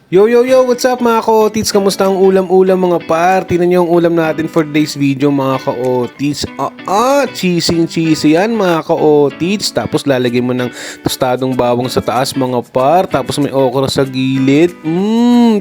Yo yo yo, what's up mga ka-otits? Kamusta ang ulam-ulam mga par? Tingnan niyo ang ulam natin for today's video mga ka-otits. Cheesy yan mga ka-otits. Tapos lalagyan mo ng tostadong bawang sa taas mga par. Tapos may okra sa gilid.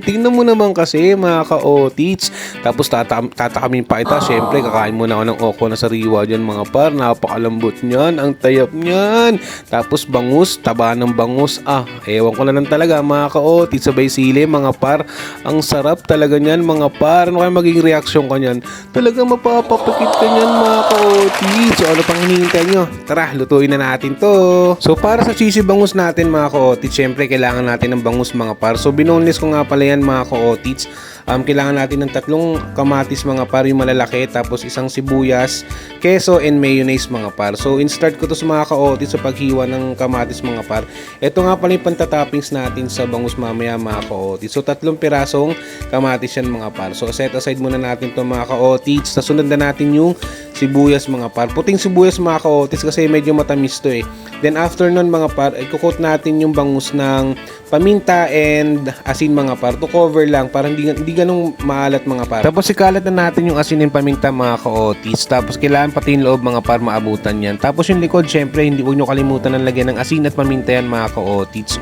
Tingnan mo naman kasi mga ka-otits. Tapos tatakamin pa ito. Syempre kakain muna ako ng okra na sariwa dyan mga par. Napakalambot niyan. Ang tayap niyan. Tapos bangus, taba ng bangus. Ewan ko na lang talaga mga ka-otits. Sabay sili mga par, ang sarap talaga niyan mga par. Ano kaya maging reaksyon ka niyan? Talaga mapapapakit ka niyan mga ka-otis. So ano pang hinihintay nyo? Tara, lutuin na natin to. So para sa cheesy bangus natin mga ka-otis, syempre kailangan natin ng bangus mga par. So binoneless ko nga pala yan mga ka-otis. Kailangan natin ng 3 kamatis mga par, yung malalaki, tapos isang sibuyas, keso, and mayonnaise mga par. So in-start ko to sa mga ka-otis sa paghiwa ng kamatis mga par. Ito nga pala yung pantatoppings natin sa bangus mamaya mga ka-otis. So 3 pirasong kamatis yan mga par. So set aside muna natin to mga ka-otis. Sunod na natin yung sibuyas mga par. Puting sibuyas mga ka-otis kasi medyo matamis to eh. Then after nun mga par, ikukot natin yung bangus ng paminta and asin mga par to cover lang para hindi ganong maalat mga par. Tapos ikalat na natin yung asin and paminta mga ka-otis. Tapos kailangan pati yung loob mga par maabutan yan. Tapos yung likod syempre hindi huwag nyo kalimutan ng lagyan ng asin at paminta yan mga ka-otis.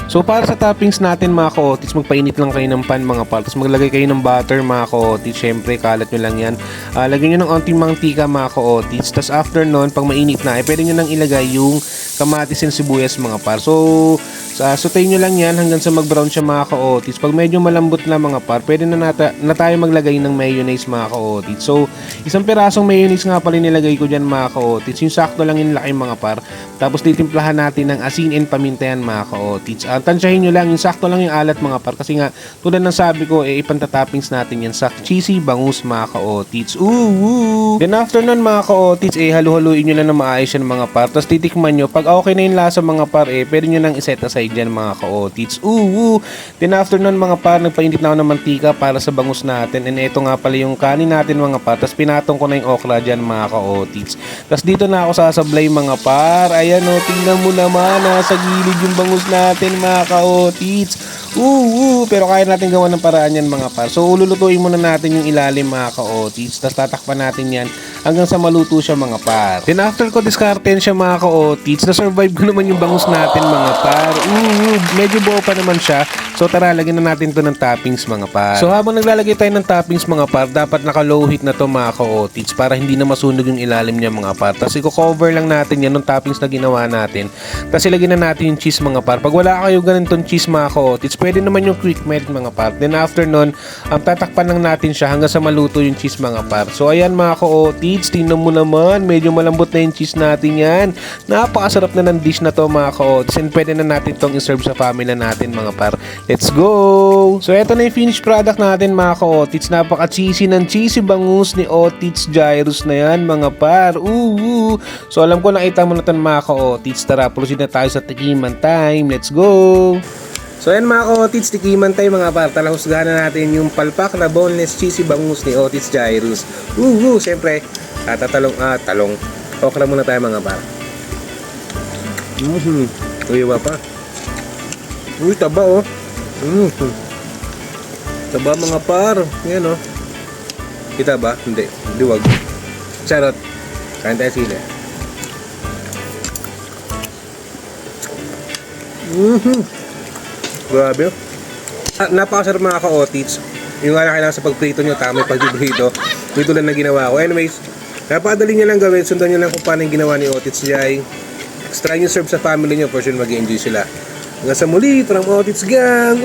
So para sa toppings natin mga ka-otis, magpainit lang kayo ng pan mga par. Tapos maglagay kayo ng butter mga ka-otis. Syempre kalat nyo lang yan. Lagyan nyo ng onting mantika mga ka-otis. Tapos after nun, pag mainit na, pwede nyo nang ilagay yung kamatis and sibuyas mga par. So sutayin nyo lang yan hanggang sa mag-brown siya mga ka-otis. Pag medyo malambot na mga par, pwede na tayo maglagay ng mayonnaise mga ka-otis. So isang pirasong mayonnaise nga pala nilagay ko dyan mga ka-otis. Yung sakto lang yung laki mga par. Tapos titimplahan natin ng asin and paminta yan mga ka-otis. Tansyahin nyo lang, yung sakto lang yung alat mga par. Kasi nga, tulad ng sabi ko, ipantatoppings natin yan sa cheesy bangus mga ka-otis. Then after nun mga ka-otis, halu-haluin nyo lang na maayos yan mga par. Tapos titikman nyo, pag okay na yung lasa mga par, pwede nyo nang iset aside dyan mga ka-otis. Then after nun mga par, nagpainit na ako ng mantika para sa bangus natin. And ito nga pala yung kanin natin mga par. Tapos pinatong ko na yung okra dyan mga ka-otis. Tapos dito na ako sasablay mga par. Ayan o, tingnan mo naman, nasa gilid yung bangus natin mga ka-otis. Pero kaya natin gawa ng paraan yan mga par. So ululutuin muna natin yung ilalim mga ka-otis. Tapos tatakpan natin yan hanggang sa maluto siya mga par. Then after ko diskarten siya mga ka-otis, na-survive ko naman yung bangus natin mga par. Medyo buo pa naman siya. So tara, lagyan na natin to ng toppings mga par. So habang naglalagay tayo ng toppings mga par, dapat naka-low heat na to mga ka-otis para hindi na masunog yung ilalim niya mga par. Tapos i-cover lang natin yan ng toppings na ginawa natin. Tapos ilagyan na natin yung cheese mga par. Pag wala kayo ganitong cheese mga ka-otis, pwede naman yung quick melt mga par. Then after nun, tatakpan lang natin siya hanggang sa maluto yung cheese mga par. So ayan mga ka-otis, tingnan mo naman, medyo malambot na yung cheese natin yan. Napakasarap na ng dish na to mga ka-otis. And pwede na natin itong iserve sa family natin mga par. Let's go! So eto na yung finished product natin mga ka-otis. Napaka-cheesy ng cheesy bangus ni Otis Gyros na yan mga par. So alam ko nakita mo na ito mga ka-otis. Tara, proceed na tayo sa tikiman time. Let's go! So ayan mga ka-otis, tikiman tayo mga par. Talahusgahan na natin yung palpak na boneless cheesy bangus ni Otis Gyros. Siyempre, talong. Okra muna tayo mga par. Iwa pa. Taba oh. Taba mga par. Yan oh. Kita ba? Hindi. Diwag. Charot. Kain tayo sila. Grabe. Napakasarap mga ka-otis. Yung nga kailangan sa pagprito nyo, tama yung pagprito. Ito lang na ginawa ko. Anyways, napakadali nyo lang gawin. Sundan nyo lang kung paano yung ginawa ni Otis Jai. Try nyo serve sa family nyo. For sure mag-enjoy sila. Hanggang sa muli, from Otis Gang.